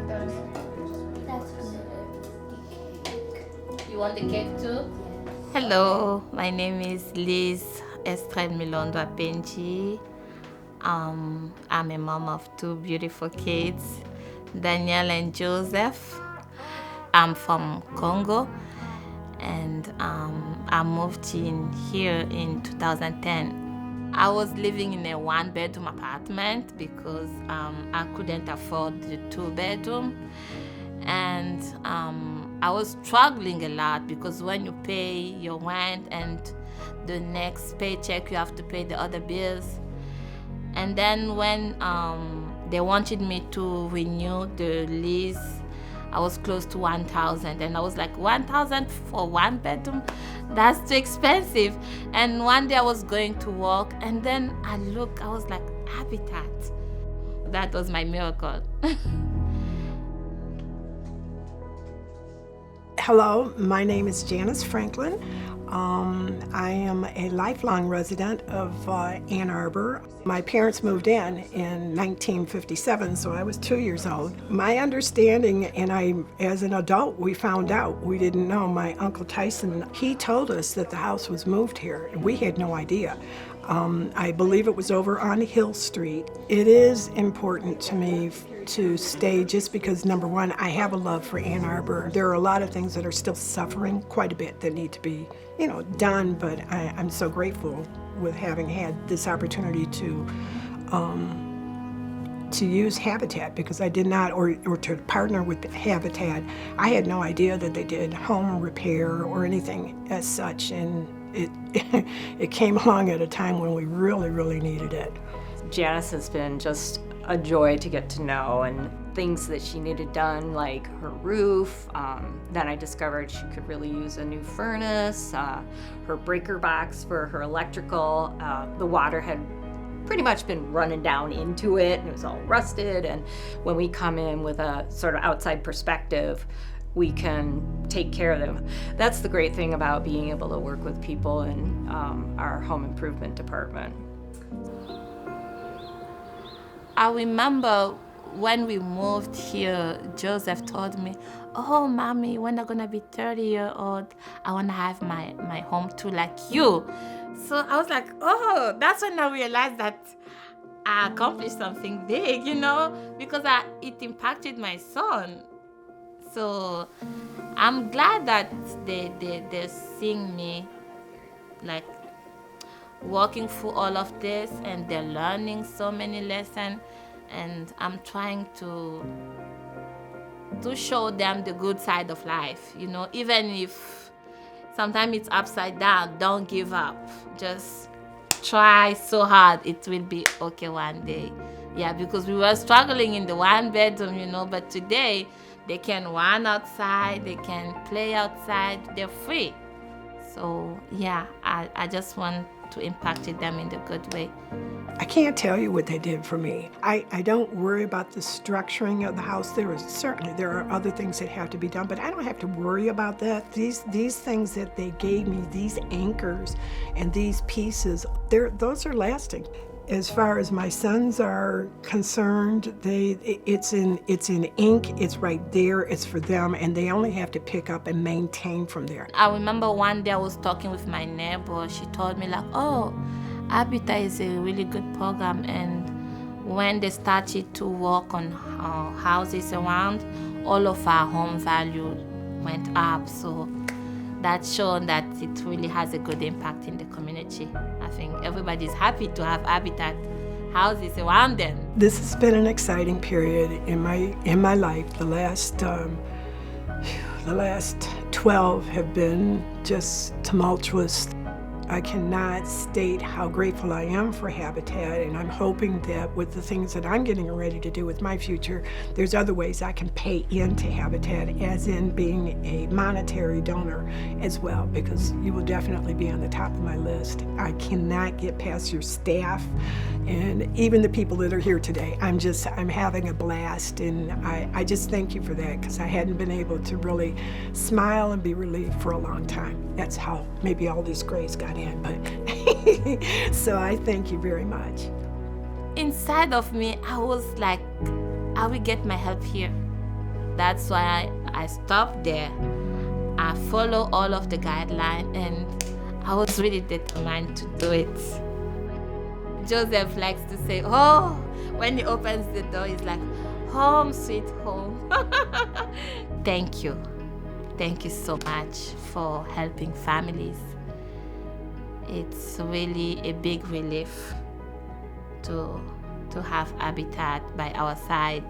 That's good. You want the cake too? Hello, my name is Liz Estrel Milondo Apenji. I'm a mom of two beautiful kids, Danielle and Joseph. I'm from Congo, and I moved in here in 2010. I was living in a one-bedroom apartment because I couldn't afford the two-bedroom, and I was struggling a lot because when you pay your rent and the next paycheck you have to pay the other bills. And then when they wanted me to renew the lease, I was close to 1,000, and I was like, 1,000 for one bedroom? That's too expensive. And one day I was going to work, and then I was like, Habitat. That was my miracle. Hello, my name is Janice Franklin. I am a lifelong resident of Ann Arbor. My parents moved in 1957, so I was 2 years old. My understanding, and as an adult, we found out, we didn't know, my Uncle Tyson, he told us that the house was moved here. We had no idea. I believe it was over on Hill Street. It is important to me to stay just because, number one, I have a love for Ann Arbor. There are a lot of things that are still suffering quite a bit that need to be, done, but I'm so grateful with having had this opportunity to use Habitat, because I did not, or to partner with Habitat. I had no idea that they did home repair or anything as such, and it came along at a time when we really, really needed it. Janice has been just a joy to get to know, and things that she needed done, like her roof. Then I discovered she could really use a new furnace, her breaker box for her electrical. The water had pretty much been running down into it, and it was all rusted. And when we come in with a sort of outside perspective, we can take care of them. That's the great thing about being able to work with people in our home improvement department. I remember when we moved here, Joseph told me, "Oh, Mommy, when I'm gonna be 30-year-old, I wanna have my home too, like you." So I was like, oh, that's when I realized that I accomplished something big, because it impacted my son. So I'm glad that they're seeing me, like, working through all of this, and they're learning so many lessons, and I'm trying to show them the good side of life, even if sometimes it's upside down. Don't give up. Just try so hard. It will be okay one day. Yeah, because we were struggling in the one bedroom, but today they can run outside, they can play outside, they're free. So yeah, I just want to impact them in a good way. I can't tell you what they did for me. I don't worry about the structuring of the house. There are other things that have to be done, but I don't have to worry about that. These things that they gave me, these anchors and these pieces, those are lasting. As far as my sons are concerned, it's in ink, it's right there, it's for them, and they only have to pick up and maintain from there. I remember one day I was talking with my neighbor. She told me, like, oh, Habitat is a really good program, and when they started to work on houses around, all of our home value went up. So that showed that it really has a good impact in the community. I think everybody's happy to have Habitat houses around them. This has been an exciting period in my life. The last 12 have been just tumultuous. I cannot state how grateful I am for Habitat, and I'm hoping that with the things that I'm getting ready to do with my future, there's other ways I can pay into Habitat, as in being a monetary donor as well, because you will definitely be on the top of my list. I cannot get past your staff and even the people that are here today. I'm having a blast, and I just thank you for that, because I hadn't been able to really smile and be relieved for a long time. That's how maybe all this grace got in, but so I thank you very much. Inside of me, I was like, I will get my help here. That's why I stopped there. I follow all of the guidelines, and I was really determined to do it. Joseph likes to say, oh, when he opens the door, he's like, home, sweet home. Thank you. Thank you so much for helping families. It's really a big relief to have Habitat by our side